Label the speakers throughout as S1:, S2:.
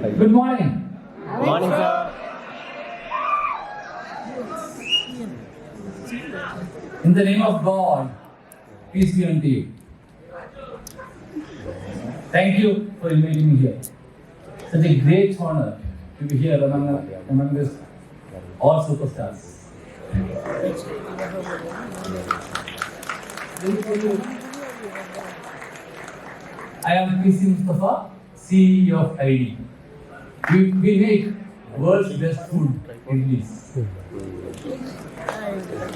S1: Good morning.
S2: Morning, sir.
S1: In the name of God, peace be unto you. Thank you for inviting me here. Such a great honor to be here among this all superstars. I am PC Musthafa, CEO of 𝗍. We make world's best food, 𝗍𝗁𝐵𝐵𝐵.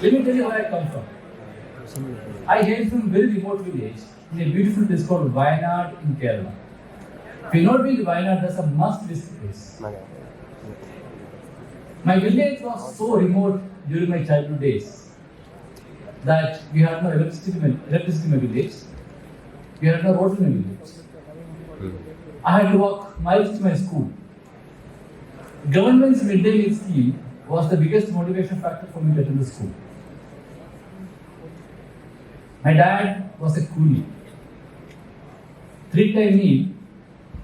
S1: Let me tell you where I come from. I hail from a very remote village in a beautiful place called 𝗺𝗺𝗁 in Kerala. If you not been to 𝗺𝗺𝗁, that's a must-visit place. My village was so remote during my childhood days that we had no electricity in my village. We had no roads in my village. I had to walk miles to my school. Government's midday meal scheme was the biggest motivation factor for me to attend the school. My dad was a coolie. Three-time meal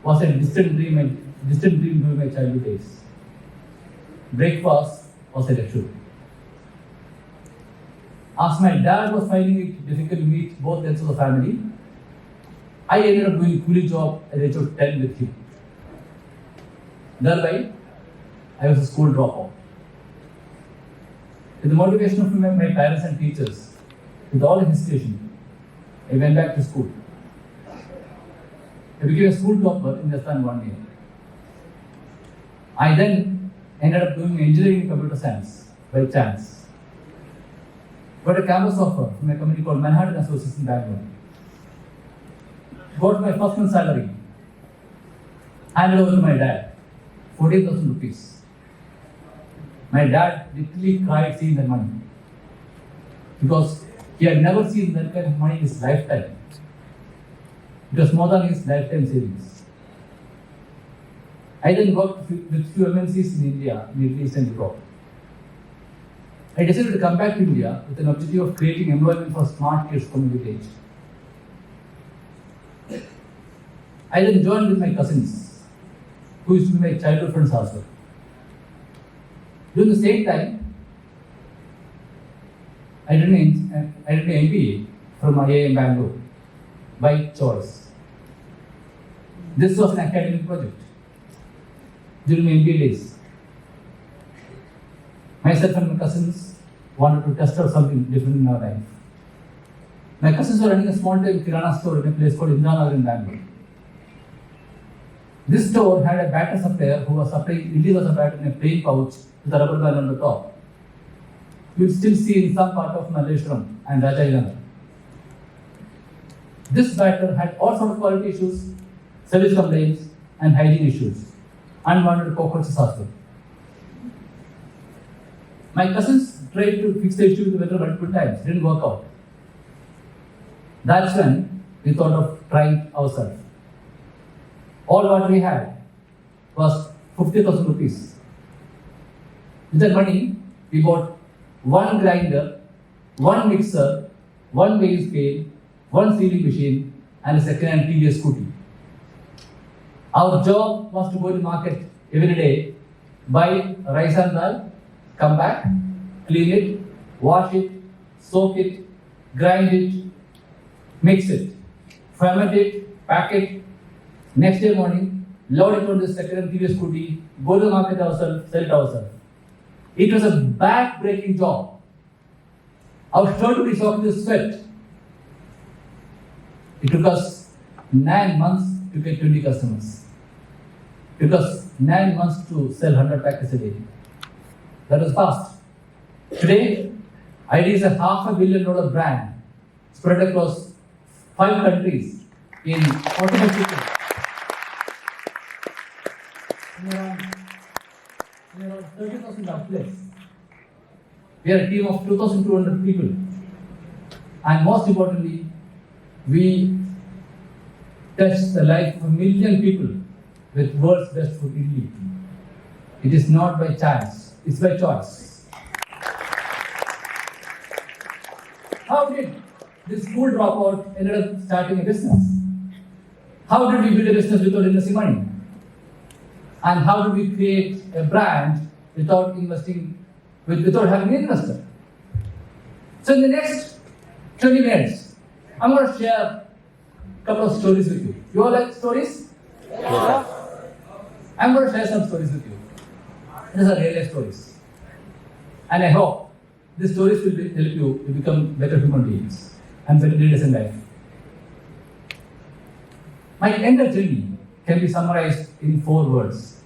S1: was a distant dream during my childhood days. Breakfast was a luxury. As my dad was finding it difficult to meet both ends of the family, I ended up doing a coolie job at the age of 10 with him. Thereby, I was a school dropout. With the motivation of my parents and teachers, with all hesitation, I went back to school. I became a school topper in less than 1 year. I then ended up doing engineering in computer science by chance. Got a campus offer from a company called Manhattan Associates in Bangalore. Got my first month's salary. Handed over to my dad, 14,000 rupees. My dad literally cried seeing that money because he had never seen that kind of money in his lifetime. It was more than his lifetime savings. I then worked with few MNCs in India, Middle East and Europe. I decided to come back to India with an objective of creating employment for smart kids from the village. I then joined with my cousins, who used to be my childhood friends also. During the same time, I did an MBA from IIM Bangalore by choice. This was an academic project. During my MBA days, myself and my cousins wanted to test out something different in our life. My cousins were running a small-time kirana store in a place called Indranagar in Bangalore. This store had a batter supplier who was supplying idlis as a batter in a plain pouch with a rubber band on the top. You will still see in some part of Malleshwaram and Rajahinagar. This batter had all sorts of quality issues, service complaints, and hygiene issues, unwanted cockroaches as well. My cousins tried to fix the issue with the weather multiple times, didn't work out. That's when we thought of trying ourselves. All what we had was 50,000 rupees. With that money, we bought one grinder, one mixer, one weighing scale, one sealing machine, and a second-hand 𝗶𝗴𝗶𝗁 scooty. Our job was to go to market every day, buy rice and dal, come back, clean it, wash it, soak it, grind it, mix it, ferment it, pack it. Next day morning, load it on the second-hand 𝗶𝗴𝗶𝗁 scooty, go to the market ourselves, sell it ourselves. It was a back-breaking job. Our shirt would be soaked with sweat. It took us 9 months to get 20 customers. It took us 9 months to sell 100 packets a day. That was fast. Today, 𝗍 is a $500 million brand spread across 5 countries in 45 cities. In around 30,000 outlets. We are a team of 2,200 people. And most importantly, we touch the life of 1 million people with world's best food, 𝗍𝗁𝐵𝐵. It is not by chance, it's by choice. How did this school dropout ended up starting a business? How did we build a business without investing money? And how do we create a brand without without having an investor? So in the next 20 minutes, I'm going to share a couple of stories with you. You all like stories?
S2: Yeah.
S1: I'm going to share some stories with you. These are real life stories. And I hope these stories will help you to become better human beings and better leaders in life. My entire journey can be summarized in 4 words.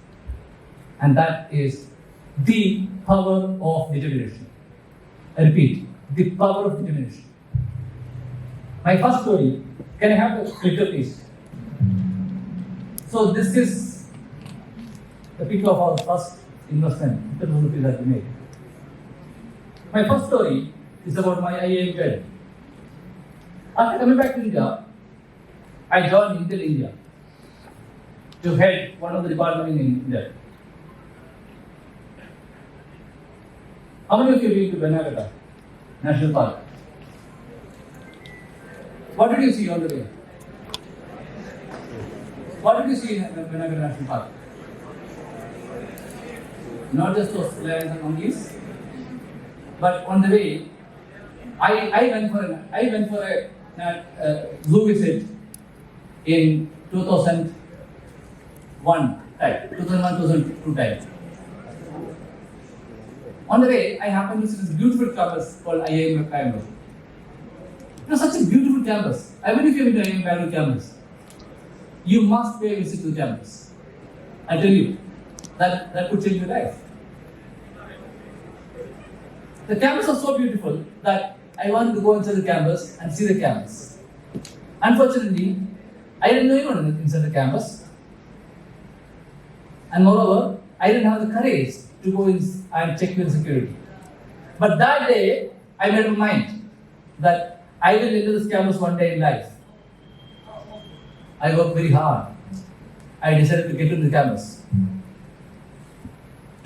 S1: And that is the power of determination. I repeat, the power of determination. My first story, can I have the clicker please? So this is the picture of our first investment, 50,000 rupees that we made. My first story is about my IIM journey. After coming back to India, I joined Intel India to head one of the departments in India. How many of you have been to 𝗵𝗵𝗶𝗁𝗏 National Park? What did you see on the way? What did you see in 𝗵𝗵𝗶𝗁𝗏 National Park? Not just those lions and monkeys, but on the way, I went for a zoo visit in 2001 time, 2002 time. On the way, I happened to see this beautiful campus called IIM Bangalore. It was such a beautiful campus. I wonder if you've been to IIM Bangalore campus. You must pay a visit to the campus. I tell you, that could change your life. The campus was so beautiful that I wanted to go inside the campus and see the campus. Unfortunately, I didn't know anyone inside the campus. And moreover, I didn't have the courage to go in and check with security. But that day, I made up my mind that I will enter this campus one day in life. I worked very hard. I decided to get into the campus.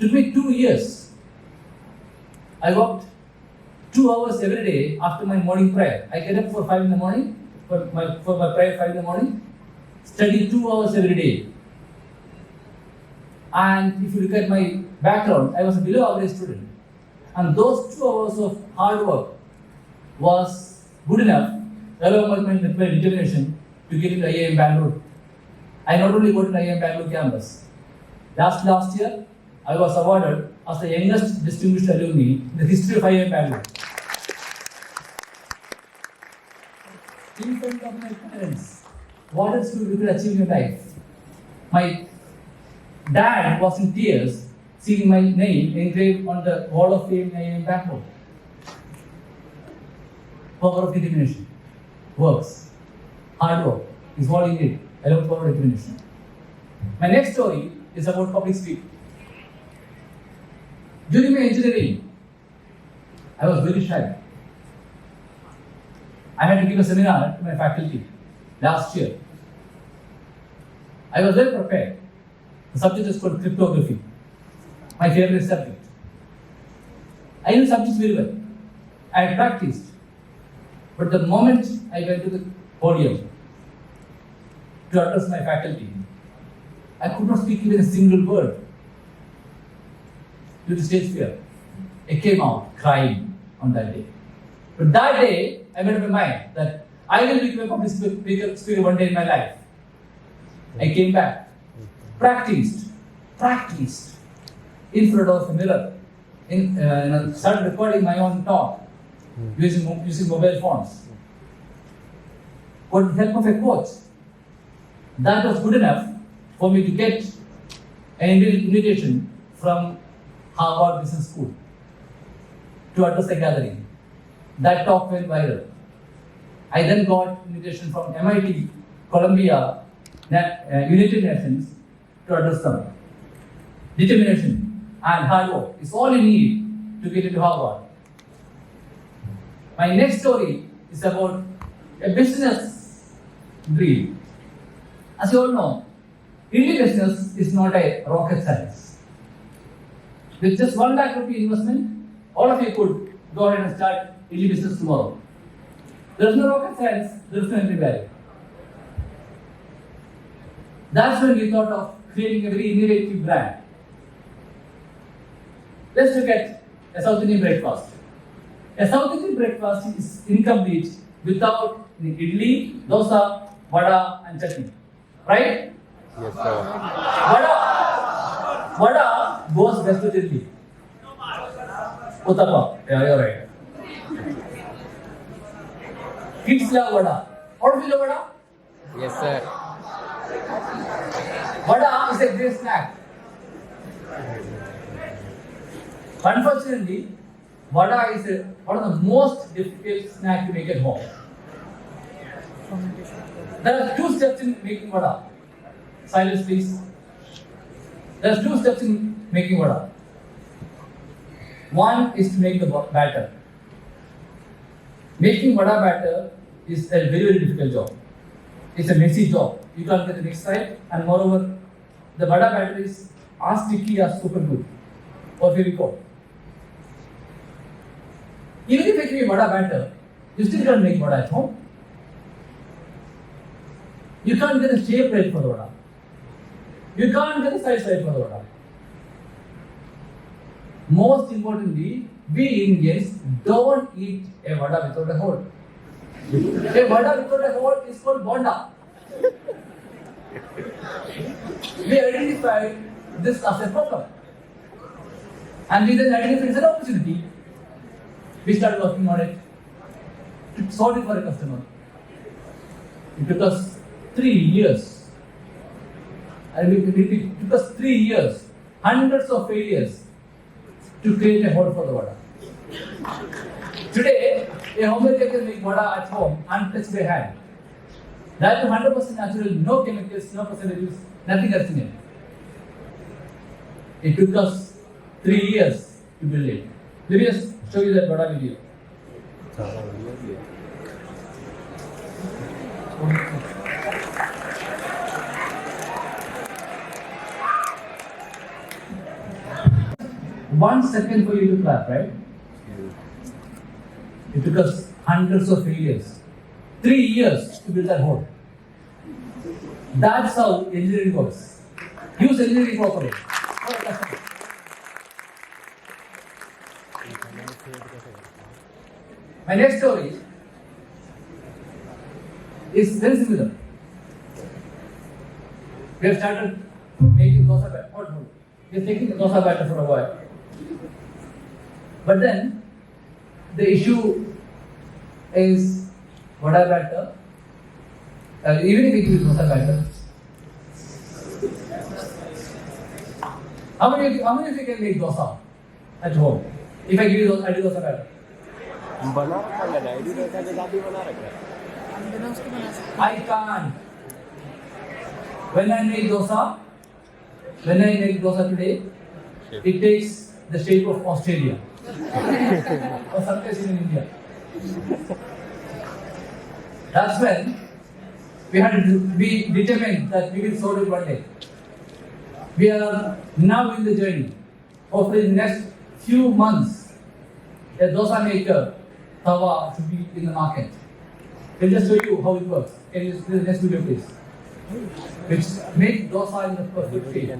S1: It took me 2 years. I walked 2 hours every day after my morning prayer. I get up for 5 in the morning, for my prayer 5 in the morning, study 2 hours every day. And if you look at my background, I was a below average student. And those 2 hours of hard work was good enough, along with my determination, to get into IIM Bangalore. I not only got into IIM Bangalore campus. Last year, I was awarded as the youngest distinguished alumni in the history of IIM Bangalore. In front of my parents, what else could you achieve in your life? My dad was in tears seeing my name engraved on the wall of fame in IIM Bangalore. Power of determination works. Hard work is what you need. I love power of determination. My next story is about public speaking. During my engineering, I was very shy. I had to give a seminar to my faculty last year. I was well prepared. The subject is called cryptography, my favorite subject. I knew subjects very well. I had practiced. But the moment I went to the podium to address my faculty, I could not speak even a single word due to stage fear. I came out crying on that day. But that day, I made up my mind that I will become a public speaker one day in my life. I came back, practiced in front of a mirror, and started recording my own talk using mobile phones. With the help of a coach, that was good enough for me to get an invitation from Harvard Business School to address a gathering. That talk went viral. I then got invitation from MIT, Columbia, United Nations to address them. Determination and hard work is all you need to get into Harvard. My next story is about a business dream. As you all know, Indian business is not a rocket science. With just 1 lakh rupee investment, all of you could go ahead and start Indian business tomorrow. There is no rocket science, there is no entry barrier. That's when we thought of creating a very innovative brand. Let's look at a South Indian breakfast. A South Indian breakfast is incomplete without the idli, dosa, vada and chutney. Right?
S2: Yes, sir.
S1: Vada goes best with idli. Uttappa. Yeah, you're right. Kids love vada. How do you love vada?
S2: Yes, sir.
S1: Vada is a great snack. Unfortunately, vada is one of the most difficult snack to make at home. There are two steps in making vada. Silence, please. There are two steps in making vada. One is to make the batter. Making vada batter is a very, very difficult job. It's a messy job. You can't get the mix right, and moreover, the vada batter is as sticky as super glue or 𝗶𝗵𝗁𝗁𝗁. Even if I create vada batter, you still can't make vada at home. You can't get the shape right for the vada. You can't get the size right for the vada. Most importantly, we Indians don't eat a vada without a hole. A vada without a hole is called bonda. We identified this as a problem. And we then identified it as an opportunity. We started working on it to solve it for a customer. It took us 3 years. And it took us 3 years, hundreds of failures to create a hole for the vada. Today, a homemaker can make vada at home untouched by hand. That is 100% natural, no chemicals, no preservatives, nothing else in it. It took us 3 years to build it. Let me just show you that vada video. One second for you to clap, right? It took us hundreds of failures, 3 years to build that hole. That's how engineering works. Use engineering properly. My next story is very similar. We have started making dosa batter. We are taking the dosa batter for a while. But then the issue is vada batter. Even if we use dosa batter, how many of you can make dosa at home? If I give you dosa batter,
S2: बना रखा है ना, इडली डोसा के साथ भी बना रखा है।
S1: I can't. When I make dosa today, it takes the shape of Australia or some place in India. That's when we determined that we will solve it one day. We are now in the journey. Hopefully, in the next few months, a dosa maker tawa should be in the market. I'll just show you how it works. Can you see the next video, please? Which make dosa in the perfect shape.